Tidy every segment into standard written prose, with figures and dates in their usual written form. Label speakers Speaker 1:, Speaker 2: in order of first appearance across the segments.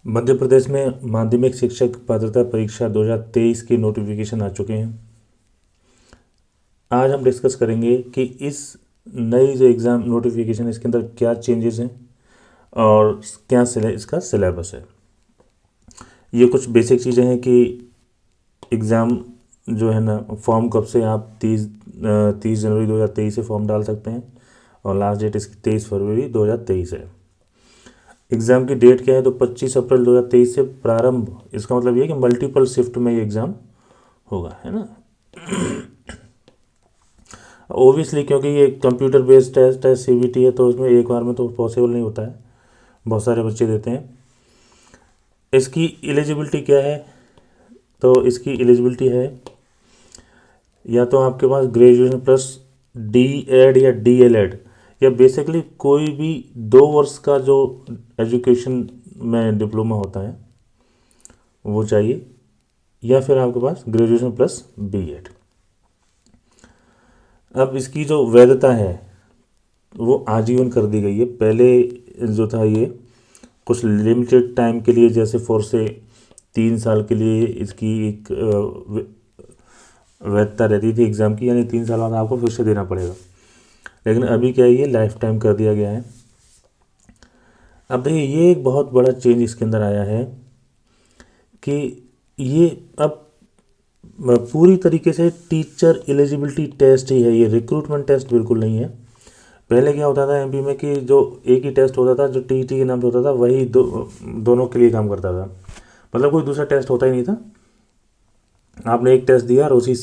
Speaker 1: मध्य प्रदेश में माध्यमिक शिक्षक पात्रता परीक्षा 2023 के नोटिफिकेशन आ चुके हैं। आज हम डिस्कस करेंगे कि इस नई जो एग्ज़ाम नोटिफिकेशन है इसके अंदर क्या चेंजेस हैं और क्या इसका सिलेबस है। ये कुछ बेसिक चीज़ें हैं कि एग्ज़ाम जो है ना, फॉर्म कब से आप 30 जनवरी 2023 से फॉर्म डाल सकते हैं और लास्ट डेट इसकी 23 फरवरी 2023 है। एग्ज़ाम की डेट क्या है, तो 25 अप्रैल 2023 से प्रारंभ। इसका मतलब ये है कि मल्टीपल शिफ्ट में ये एग्ज़ाम होगा, है ना। ओबियसली क्योंकि ये कंप्यूटर बेस्ड टेस्ट है, सीबीटी है, तो इसमें एक बार में तो पॉसिबल नहीं होता है, बहुत सारे बच्चे देते हैं। इसकी एलिजिबिलिटी क्या है, तो इसकी एलिजिबिलिटी है या तो आपके पास ग्रेजुएशन प्लस डी एड या डी एल एड, या बेसिकली कोई भी 2 वर्ष का जो एजुकेशन में डिप्लोमा होता है वो चाहिए, या फिर आपके पास ग्रेजुएशन प्लस बी एड। अब इसकी जो वैधता है वो आजीवन कर दी गई है। पहले जो था ये कुछ लिमिटेड टाइम के लिए, जैसे 4 से 3 साल के लिए इसकी एक वैधता रहती थी एग्ज़ाम की, यानी 3 साल बाद आपको फिर से देना पड़ेगा। लेकिन अभी क्या है, ये लाइफ टाइम कर दिया गया है। अब देखिए, ये एक बहुत बड़ा चेंज इसके अंदर आया है कि ये अब पूरी तरीके से टीचर एलिजिबिलिटी टेस्ट ही है, ये रिक्रूटमेंट टेस्ट बिल्कुल नहीं है। पहले क्या होता था एमपी में कि जो एक ही टेस्ट होता था, जो टीईटी के नाम से होता था, वही दोनों के लिए काम करता था। मतलब कोई दूसरा टेस्ट होता ही नहीं था। आपने एक टेस्ट दिया और उसी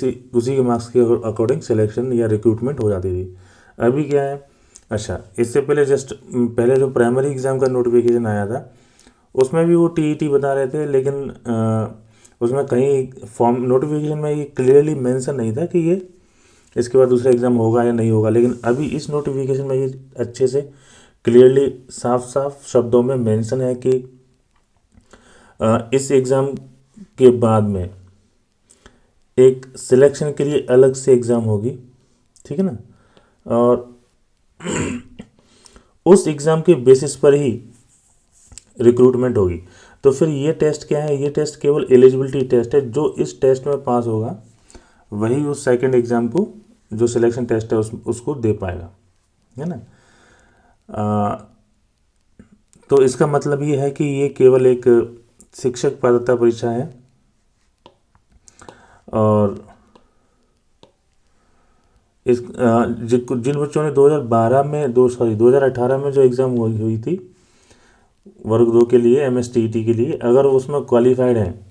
Speaker 1: के मार्क्स के अकॉर्डिंग सिलेक्शन या रिक्रूटमेंट हो जाती थी। अभी क्या है, अच्छा, इससे पहले जो प्राइमरी एग्ज़ाम का नोटिफिकेशन आया था उसमें भी वो टीईटी बता रहे थे, लेकिन उसमें कहीं फॉर्म नोटिफिकेशन में ये क्लियरली मेंशन नहीं था कि ये इसके बाद दूसरा एग्ज़ाम होगा या नहीं होगा। लेकिन अभी इस नोटिफिकेशन में ये अच्छे से क्लियरली साफ साफ शब्दों में मेंशन है कि इस एग्ज़ाम के बाद में एक सिलेक्शन के लिए अलग से एग्ज़ाम होगी, ठीक है ना, और उस एग्ज़ाम के बेसिस पर ही रिक्रूटमेंट होगी। तो फिर ये टेस्ट क्या है, ये टेस्ट केवल एलिजिबिलिटी टेस्ट है। जो इस टेस्ट में पास होगा वही उस सेकंड एग्ज़ाम को, जो सिलेक्शन टेस्ट है, उसको दे पाएगा, है ना। तो इसका मतलब ये है कि ये केवल एक शिक्षक पात्रता परीक्षा है, और इस जिन बच्चों ने 2018 में जो एग्ज़ाम हुई थी वर्ग 2 के लिए, एमएसटीईटी के लिए, अगर उसमें क्वालिफाइड हैं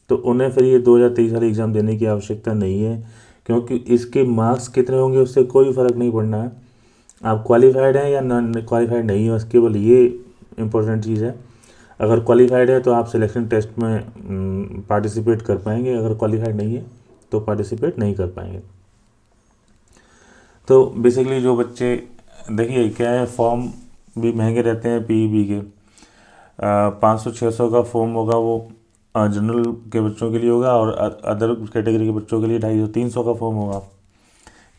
Speaker 1: तो उन्हें फिर ये 2023 वाली एग्ज़ाम देने की आवश्यकता नहीं है, क्योंकि इसके मार्क्स कितने होंगे उससे कोई फ़र्क नहीं पड़ना है। आप क्वालिफाइड हैं या नॉन क्वालिफाइड नहीं है, बस केवल ये इम्पोर्टेंट चीज़ है। अगर क्वालिफाइड है तो आप सिलेक्शन टेस्ट में पार्टिसिपेट कर पाएंगे, अगर क्वालिफाइड नहीं है तो पार्टिसिपेट नहीं कर पाएंगे। तो बेसिकली जो बच्चे, देखिए क्या है, फॉर्म भी महंगे रहते हैं पीईबी के। 500-600 का फॉर्म होगा, वो जनरल के बच्चों के लिए होगा, और अदर कैटेगरी के बच्चों के लिए 250-300 का फॉर्म होगा।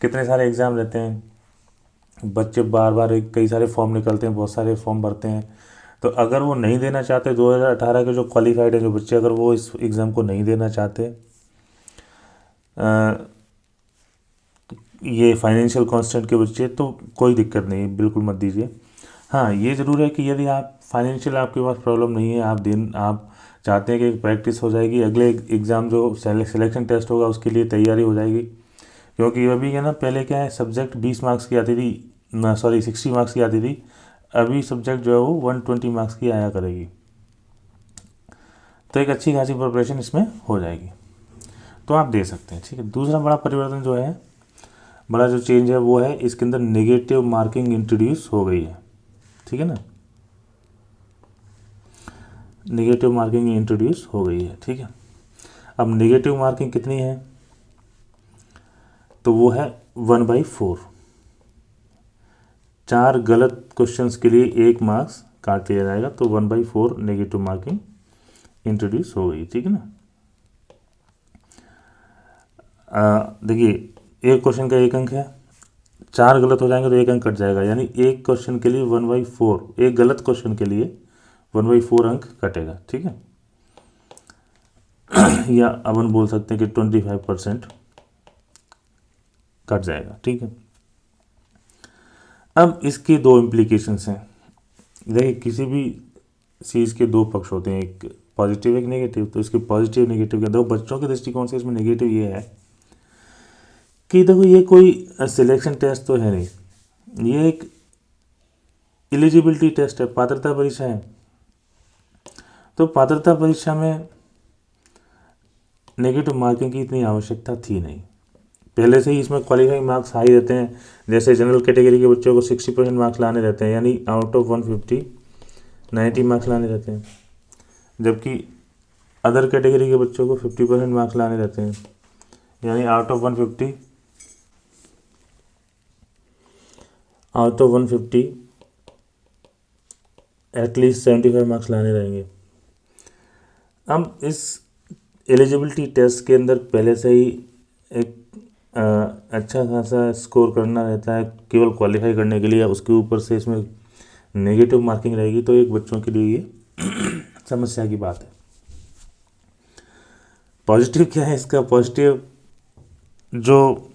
Speaker 1: कितने सारे एग्ज़ाम रहते हैं, बच्चे बार बार कई सारे फॉर्म निकलते हैं, बहुत सारे फॉर्म भरते हैं। तो अगर वो नहीं देना चाहते, 2018 के जो क्वालिफाइड है जो बच्चे, अगर वो इस एग्ज़ाम को नहीं देना चाहते, ये फाइनेंशियल कॉन्स्टेंट के बच्चे, तो कोई दिक्कत नहीं है, बिल्कुल मत दीजिए। हाँ, ये ज़रूर है कि यदि आप फाइनेंशियल आपके पास प्रॉब्लम नहीं है, आप चाहते हैं कि प्रैक्टिस हो जाएगी, अगले एग्ज़ाम जो सिलेक्शन टेस्ट होगा उसके लिए तैयारी हो जाएगी। क्योंकि अभी क्या ना, पहले क्या है, सब्जेक्ट 20 मार्क्स की आती थी, 60 मार्क्स की आती थी। अभी सब्जेक्ट जो है वो 120 मार्क्स की आया करेगी, तो एक अच्छी खासी प्रिपरेशन इसमें हो जाएगी, तो आप दे सकते हैं, ठीक है। दूसरा बड़ा परिवर्तन जो है, बड़ा जो चेंज है वो है इसके अंदर नेगेटिव मार्किंग इंट्रोड्यूस हो गई है, ठीक है ना। नेगेटिव मार्किंग इंट्रोड्यूस हो गई है, ठीक है। अब नेगेटिव मार्किंग कितनी है, तो वो है 1/4। 4 गलत क्वेश्चंस के लिए 1 मार्क्स काट लिया जाएगा, तो 1/4 नेगेटिव मार्किंग इंट्रोड्यूस हो गई, ठीक है ना। देखिए, एक क्वेश्चन का 1 अंक है, 4 गलत हो जाएंगे तो 1 अंक कट जाएगा, यानी एक क्वेश्चन के लिए 1/4, एक गलत क्वेश्चन के लिए 1/4 अंक कटेगा, ठीक है। या अपन बोल सकते हैं कि 25% कट जाएगा, ठीक है। अब इसके दो इम्प्लीकेशंस हैं। देखिए किसी भी चीज़ के दो पक्ष होते हैं, एक पॉजिटिव एक नेगेटिव। तो इसके पॉजिटिव नेगेटिव के दो बच्चों के दृष्टिकोण से इसमें नेगेटिव ये है कि देखो ये कोई सिलेक्शन टेस्ट तो है नहीं, ये एक एलिजिबिलिटी टेस्ट है, पात्रता परीक्षा है। तो पात्रता परीक्षा में नेगेटिव मार्किंग की इतनी आवश्यकता थी नहीं, पहले से ही इसमें क्वालिफाइंग मार्क्स हाई रहते हैं। जैसे जनरल कैटेगरी के बच्चों को 60% मार्क्स लाने रहते हैं, यानी आउट ऑफ 150 90 मार्क्स लाने रहते हैं, जबकि अदर कैटेगरी के बच्चों को 50% मार्क्स लाने रहते हैं, यानी आउट ऑफ 150 एटलीस्ट 75 मार्क्स लाने रहेंगे। अब इस एलिजिबिलिटी टेस्ट के अंदर पहले से ही एक अच्छा खासा स्कोर करना रहता है केवल क्वालिफाई करने के लिए, उसके ऊपर से इसमें नेगेटिव मार्किंग रहेगी, तो एक बच्चों के लिए ये समस्या की बात है। पॉजिटिव क्या है इसका? पॉजिटिव जो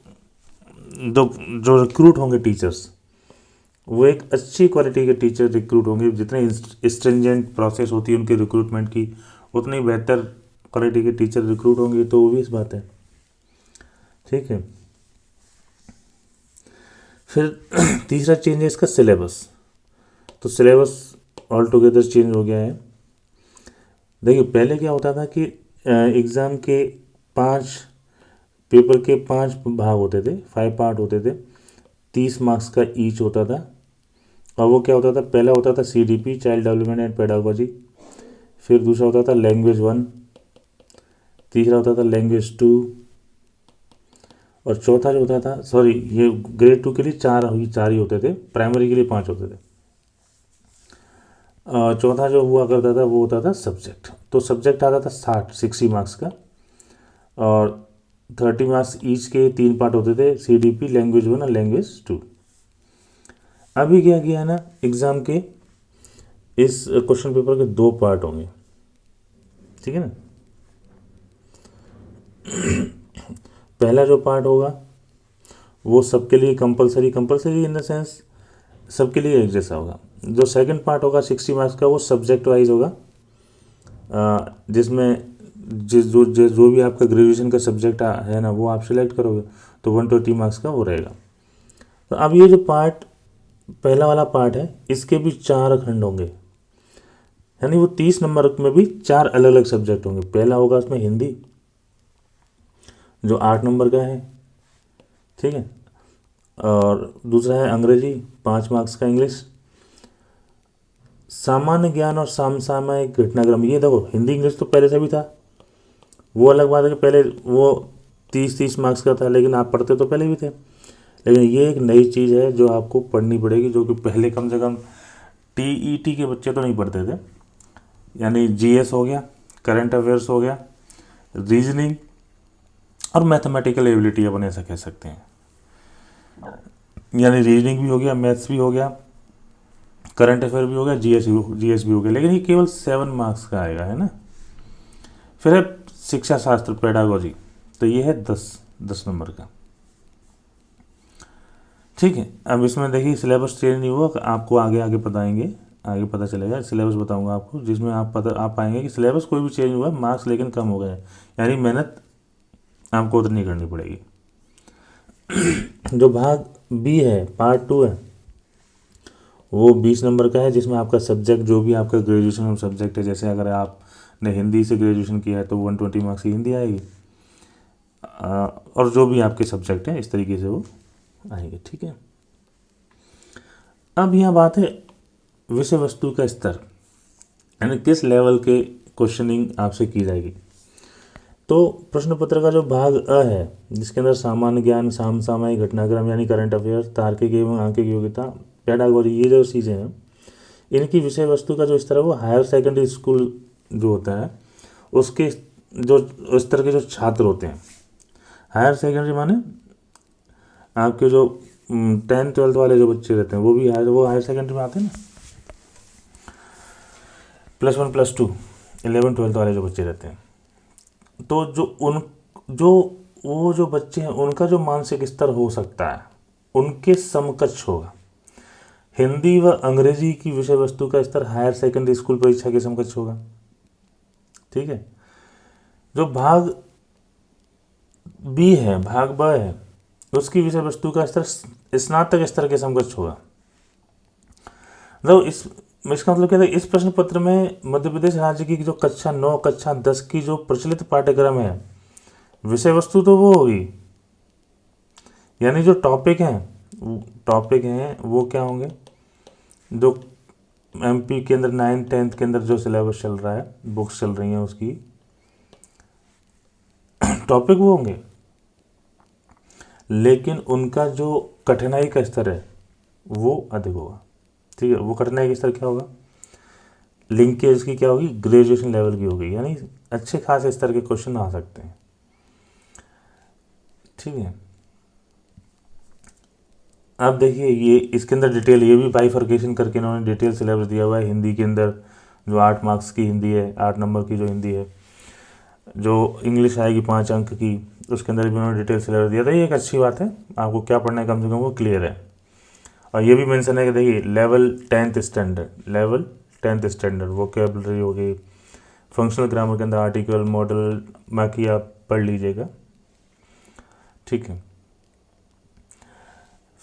Speaker 1: जो जो रिक्रूट होंगे टीचर्स, वो एक अच्छी क्वालिटी के टीचर रिक्रूट होंगे। जितने स्ट्रिंजेंट प्रोसेस होती है उनकी रिक्रूटमेंट की, उतनी बेहतर क्वालिटी के टीचर रिक्रूट होंगे, तो वो भी इस बात है, ठीक है। फिर तीसरा चेंज है इसका सिलेबस। तो सिलेबस ऑल टुगेदर चेंज हो गया है। देखिए पहले क्या होता था कि एग्ज़ाम के 5 पेपर के 5 भाग होते थे, 5 पार्ट होते थे, 30 मार्क्स का ईच होता था। और वो क्या होता था? पहला होता था CDP child development and pedagogy, फिर दूसरा होता था लैंग्वेज 1, तीसरा होता था लैंग्वेज 2, और चौथा जो होता था, सॉरी ये ग्रेड 2 के लिए 4 ही होते थे, प्राइमरी के लिए 5 होते थे। चौथा जो हुआ करता था वो होता था सब्जेक्ट। तो सब्जेक्ट आता था 60 मार्क्स का, और 30 मार्क्स ईच के 3 पार्ट होते थे, CDP लैंग्वेज 1 और लैंग्वेज 2। अभी क्या किया है ना, एग्ज़ाम के इस क्वेश्चन पेपर के 2 पार्ट होंगे, ठीक है ना। पहला जो पार्ट होगा वो सबके लिए कंपलसरी इन द सेंस सबके लिए एक जैसा होगा। जो सेकंड पार्ट होगा 60 मार्क्स का, वो सब्जेक्ट वाइज होगा, जिसमें जो भी आपका ग्रेजुएशन का सब्जेक्ट है ना, वो आप सिलेक्ट करोगे, तो 120 मार्क्स का वो रहेगा। तो अब ये जो पार्ट पहला वाला पार्ट है, इसके भी 4 खंड होंगे, यानी वो 30 नंबर में भी 4 अलग अलग सब्जेक्ट होंगे। पहला होगा उसमें हिंदी, जो 8 नंबर का है, ठीक है, और दूसरा है अंग्रेजी 5 मार्क्स का इंग्लिश, सामान्य ज्ञान और समसामयिक घटनाक्रम। ये देखो हिंदी इंग्लिश तो पहले से भी था, वो अलग बात है कि पहले वो 30 मार्क्स का था, लेकिन आप पढ़ते तो पहले भी थे। लेकिन ये एक नई चीज़ है जो आपको पढ़नी पड़ेगी, जो कि पहले कम से कम TET के बच्चे तो नहीं पढ़ते थे। यानी GS हो गया, करंट अफेयर्स हो गया, रीजनिंग और मैथमेटिकल एबिलिटी अपन ऐसा कह सकते हैं। यानी रीजनिंग भी हो गया, मैथ्स भी हो गया, करंट अफेयर भी हो गया, GS भी हो गया, लेकिन ये केवल 7 मार्क्स का आएगा, है ना। फिर है शिक्षा शास्त्र पेडागोजी, तो ये है 10 नंबर का, ठीक है। अब इसमें देखिए सिलेबस चेंज नहीं हुआ, आपको आगे बताएंगे, आगे पता चलेगा, सिलेबस बताऊंगा आपको, जिसमें आप पाएंगे कि सिलेबस कोई भी चेंज हुआ, मार्क्स लेकिन कम हो गए, यानी मेहनत आपको उतनी करनी पड़ेगी। जो भाग B है, पार्ट 2 है, वो 20 नंबर का है, जिसमें आपका सब्जेक्ट जो भी आपका ग्रेजुएशन में सब्जेक्ट है, जैसे अगर आपने हिंदी से ग्रेजुएशन किया है तो 120 मार्क्स की हिंदी आएगी, और जो भी आपके सब्जेक्ट हैं इस तरीके से वो आएंगे, ठीक है। अब यहाँ बात है विषय वस्तु का स्तर, यानी किस लेवल के क्वेश्चनिंग आपसे की जाएगी। तो प्रश्न पत्र का जो भाग अ है, जिसके अंदर सामान्य ज्ञान, समसामयिक घटनाक्रम यानी करंट अफेयर, तार्किक एवं आंकिक योग्यता, पेडागोजी, ये जो चीज़ें हैं, इनकी विषय वस्तु का जो स्तर है वो हायर सेकेंडरी स्कूल जो होता है उसके जो स्तर के जो छात्र होते हैं, हायर सेकेंडरी माने आपके जो 10th 12th वाले जो बच्चे रहते हैं वो हायर सेकेंडरी में आते हैं ना। +1 +2 11 12 वाले जो बच्चे रहते हैं, तो जो वो जो बच्चे हैं उनका जो मानसिक स्तर हो सकता है उनके समकक्ष होगा। हिंदी व अंग्रेजी की विषय वस्तु का स्तर हायर सेकेंडरी स्कूल परीक्षा के समकक्ष होगा। ठीक है। जो भाग बी है, भाग ब है, उसकी विषय वस्तु का स्तर स्नातक स्तर के समकक्ष होगा। इसका मतलब क्या है, इस प्रश्न पत्र में मध्य प्रदेश राज्य की जो कक्षा 9 कक्षा 10 की जो प्रचलित पाठ्यक्रम है, विषय वस्तु तो वो होगी, यानी जो टॉपिक हैं वो क्या होंगे, जो एमपी के अंदर 9th 10th के अंदर जो सिलेबस चल रहा है, बुक्स चल रही हैं, उसकी टॉपिक वो होंगे, लेकिन उनका जो कठिनाई का स्तर है वो अधिक होगा। ठीक है। वो कठिनाई का स्तर क्या होगा, लिंकेज की क्या होगी, ग्रेजुएशन लेवल की होगी, यानी अच्छे खास स्तर के क्वेश्चन आ सकते हैं। ठीक है। अब देखिए ये इसके अंदर डिटेल, ये भी बाइफर्केशन करके इन्होंने डिटेल सिलेबस दिया हुआ है। हिंदी के अंदर जो 8 मार्क्स की हिंदी है, 8 नंबर की जो हिंदी है, जो इंग्लिश आएगी 5 अंक की, उसके अंदर भी उन्होंने डिटेल सिलेबस दिया था। ये एक अच्छी बात है, आपको क्या पढ़ना है कम से कम वो क्लियर है। और ये भी मेंशन है कि देखिए लेवल 10th स्टैंडर्ड वोकेबलरी हो गई, फंक्शनल ग्रामर के अंदर आर्टिकल, मॉडल, बाकी आप पढ़ लीजिएगा। ठीक है।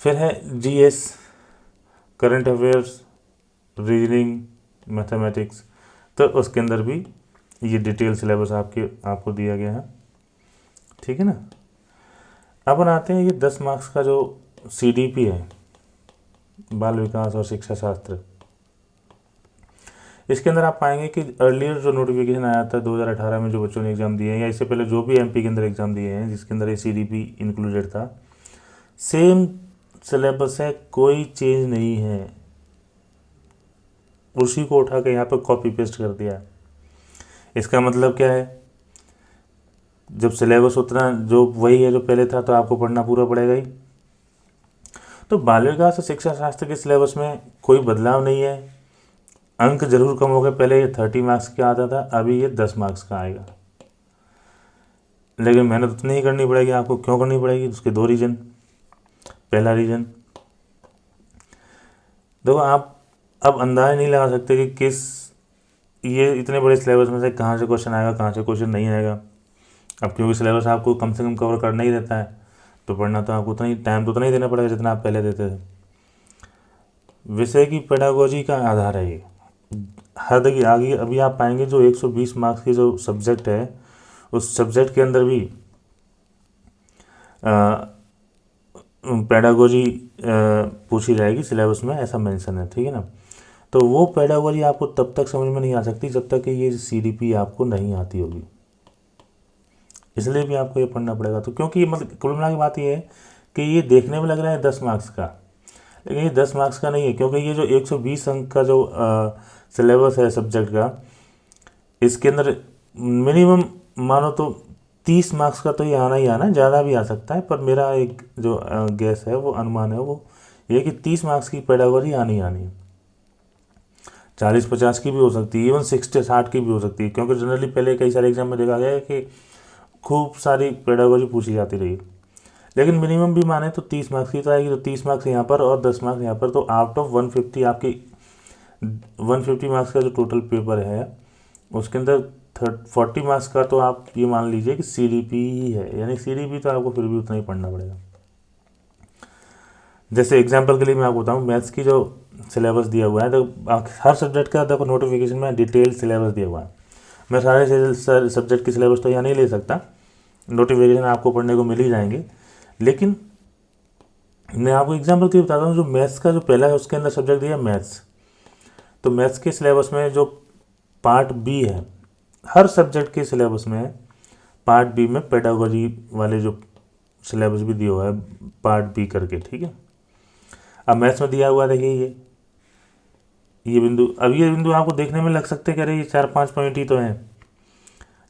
Speaker 1: फिर है GS, current affairs, reasoning, mathematics, तो उसके अंदर भी ये डिटेल सिलेबस आपको दिया गया है। ठीक है ना। अब आते हैं ये 10 मार्क्स का जो सीडीपी है, बाल विकास और शिक्षा शास्त्र, इसके अंदर आप पाएंगे कि अर्लियर जो नोटिफिकेशन आया था 2018 में, जो बच्चों ने एग्ज़ाम दिए हैं या इससे पहले जो भी एमपी के अंदर एग्ज़ाम दिए हैं जिसके अंदर ये सीडीपी इंक्लूडेड था, सेम सिलेबस है, कोई चेंज नहीं है, उसी को उठा के यहाँ पर कॉपी पेस्ट कर दिया। इसका मतलब क्या है, जब सिलेबस उतना जो वही है जो पहले था, तो आपको पढ़ना पूरा पड़ेगा ही। तो बाल विकास और शिक्षा शास्त्र के सिलेबस में कोई बदलाव नहीं है, अंक जरूर कम हो गए, पहले ये 30 मार्क्स का आता था, अभी ये 10 मार्क्स का आएगा, लेकिन मेहनत उतनी ही करनी पड़ेगी आपको। क्यों करनी पड़ेगी, उसके 2 रीजन। पहला रीजन, देखो आप अब अंदाज़ा नहीं लगा सकते कि किस ये इतने बड़े सिलेबस में से कहाँ से क्वेश्चन आएगा, कहाँ से क्वेश्चन नहीं आएगा। अब क्योंकि सिलेबस आपको कम से कम कवर करना ही रहता है, तो पढ़ना तो आपको उतना ही टाइम तो उतना ही देना पड़ेगा जितना आप पहले देते थे। विषय की पेडागोजी का आधार है ये। हर देखिए आगे अभी आप पाएंगे जो 120 मार्क्स की जो सब्जेक्ट है, उस सब्जेक्ट के अंदर भी पेडागोजी पूछी जाएगी सिलेबस में, ऐसा मेंशन है। ठीक है ना। तो वो पेडागोजी आपको तब तक समझ में नहीं आ सकती जब तक कि ये सीडीपी आपको नहीं आती होगी, इसलिए भी आपको ये पढ़ना पड़ेगा। तो क्योंकि मतलब कुल मिला के बात ये है कि ये देखने में लग रहा है 10 मार्क्स का, लेकिन ये 10 मार्क्स का नहीं है, क्योंकि ये जो 120 अंक का जो सिलेबस है सब्जेक्ट का, इसके अंदर मिनिमम मानो तो 30 मार्क्स का तो ये आना ही आना, ज़्यादा भी आ सकता है, पर मेरा एक जो गैस है, वो अनुमान है, वो ये कि 30 मार्क्स की पेडागोजी आनी है। 40-50 की भी हो सकती है, इवन 60-60 की भी हो सकती है, क्योंकि जनरली पहले कई सारे एग्जाम में देखा गया है कि खूब सारी पेडागोजी पूछी जाती रही, लेकिन मिनिमम भी माने तो 30 मार्क्स की तो आएगी। तो 30 मार्क्स यहाँ पर और 10 मार्क्स यहाँ पर, तो आउट ऑफ 150 आपकी 150 मार्क्स का जो टोटल पेपर है, उसके अंदर 40 मार्क्स का तो आप ये मान लीजिए कि सीडीपी ही है, यानी सीडीपी तो आपको फिर भी उतना ही पढ़ना पड़ेगा। जैसे एग्जांपल के लिए मैं आपको बताऊँ, मैथ्स की जो सिलेबस दिया हुआ है, तो हर सब्जेक्ट का देखो नोटिफिकेशन में डिटेल सिलेबस दिया हुआ है। मैं सारे सब्जेक्ट की सिलेबस तो यहाँ नहीं ले सकता, नोटिफिकेशन आपको पढ़ने को मिल ही जाएंगे, लेकिन मैं आपको एग्जांपल के लिए बताता हूँ। जो मैथ्स का जो पहला है उसके अंदर सब्जेक्ट दिया मैथ्स, तो मैथ्स के सिलेबस में जो पार्ट बी है, हर सब्जेक्ट के सिलेबस में पार्ट बी में पेडागोजी वाले जो सिलेबस भी दिया हुआ है पार्ट बी करके। ठीक है। अब मैथ्स में दिया हुआ देखिए ये बिंदु, अब ये बिंदु आपको देखने में लग सकते हैं कि अरे ये 4-5 पॉइंट ही तो हैं,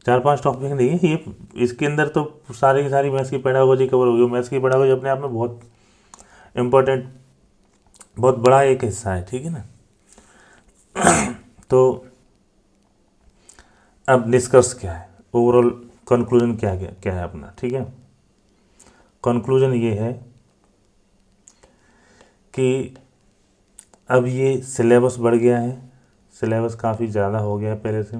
Speaker 1: 4-5 टॉपिक नहीं है ये, इसके अंदर तो सारी की सारी मैथ्स की पेडागोजी कवर होगी। मैथ्स की पेडागोजी अपने आप में बहुत इम्पोर्टेंट, बहुत बड़ा एक हिस्सा है। ठीक है ना। तो अब निष्कर्ष क्या है, ओवरऑल कंक्लूजन क्या है अपना, ठीक है। कंक्लूजन ये है कि अब ये सिलेबस बढ़ गया है, सिलेबस काफ़ी ज़्यादा हो गया है पहले से,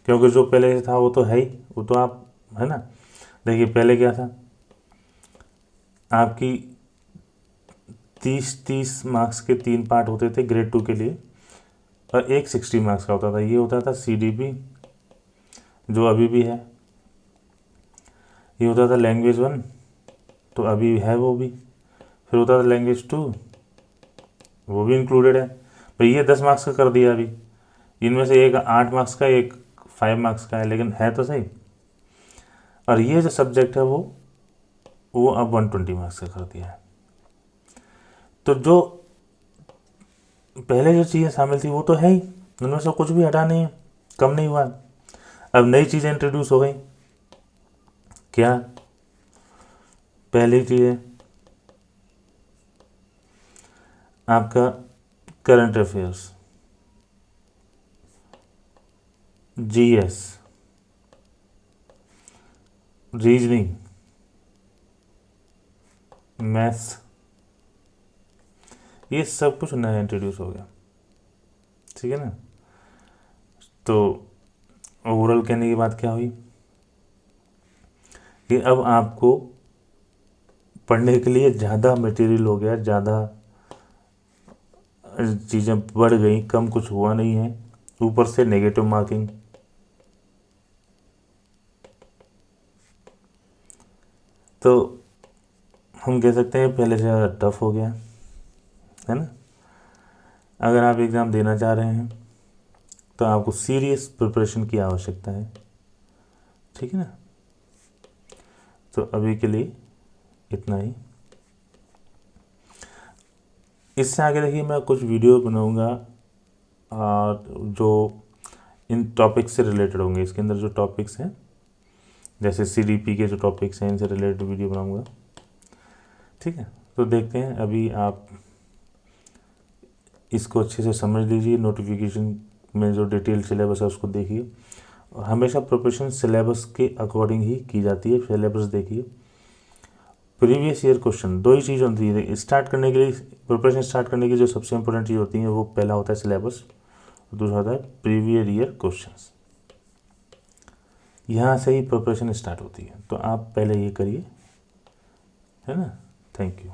Speaker 1: क्योंकि जो पहले से था वो तो है ही, वो तो आप है ना। देखिए पहले क्या था, आपकी 30 मार्क्स के 3 पार्ट होते थे ग्रेड 2 के लिए, और एक 60 मार्क्स का होता था। ये होता था CDP, जो अभी भी है। ये होता था लैंग्वेज 1, तो अभी है वो भी। फिर होता था लैंग्वेज 2, वो भी इंक्लूडेड है। भाई ये 10 मार्क्स का कर दिया अभी, इनमें से एक 8 मार्क्स का, एक 5 मार्क्स का है, लेकिन है तो सही। और ये जो सब्जेक्ट है वो अब 120 मार्क्स का कर दिया है। तो जो पहले जो चीज़ें शामिल थी वो तो है ही, उनमें से कुछ भी हटा नहीं है, कम नहीं हुआ। अब नई चीज़ें इंट्रोड्यूस हो गई। क्या? पहली चीज़ है आपका current affairs, GS, reasoning, maths, ये सब कुछ नया इंट्रोड्यूस हो गया, ठीक है ना। तो ओवरऑल कहने की बात क्या हुई कि अब आपको पढ़ने के लिए ज़्यादा मटेरियल हो गया, ज़्यादा चीज़ें बढ़ गई, कम कुछ हुआ नहीं है। ऊपर से नेगेटिव मार्किंग, तो हम कह सकते हैं पहले से ज़्यादा टफ हो गया, है ना। अगर आप एग्ज़ाम देना चाह रहे हैं तो आपको सीरियस प्रिपरेशन की आवश्यकता है, ठीक है ना। तो अभी के लिए इतना ही। इससे आगे देखिए मैं कुछ वीडियो बनाऊंगा और जो इन टॉपिक्स से रिलेटेड होंगे। इसके अंदर जो टॉपिक्स हैं, जैसे CDP के जो टॉपिक्स हैं, इनसे रिलेटेड वीडियो बनाऊंगा, ठीक है। तो देखते हैं, अभी आप इसको अच्छे से समझ लीजिए, नोटिफिकेशन में जो डिटेल सिलेबस है उसको देखिए। और हमेशा प्रिपरेशन सिलेबस के अकॉर्डिंग ही की जाती है। सिलेबस देखिए, प्रीवियस ईयर क्वेश्चन, दो ही चीज़ होती है स्टार्ट करने के लिए, प्रिपरेशन स्टार्ट करने की जो सबसे इंपॉर्टेंट चीज़ होती है वो पहला होता है सिलेबस, दूसरा होता है प्रीवियस ईयर क्वेश्चंस। यहाँ से ही प्रिपरेशन स्टार्ट होती है, तो आप पहले ये करिए, है ना। Thank you.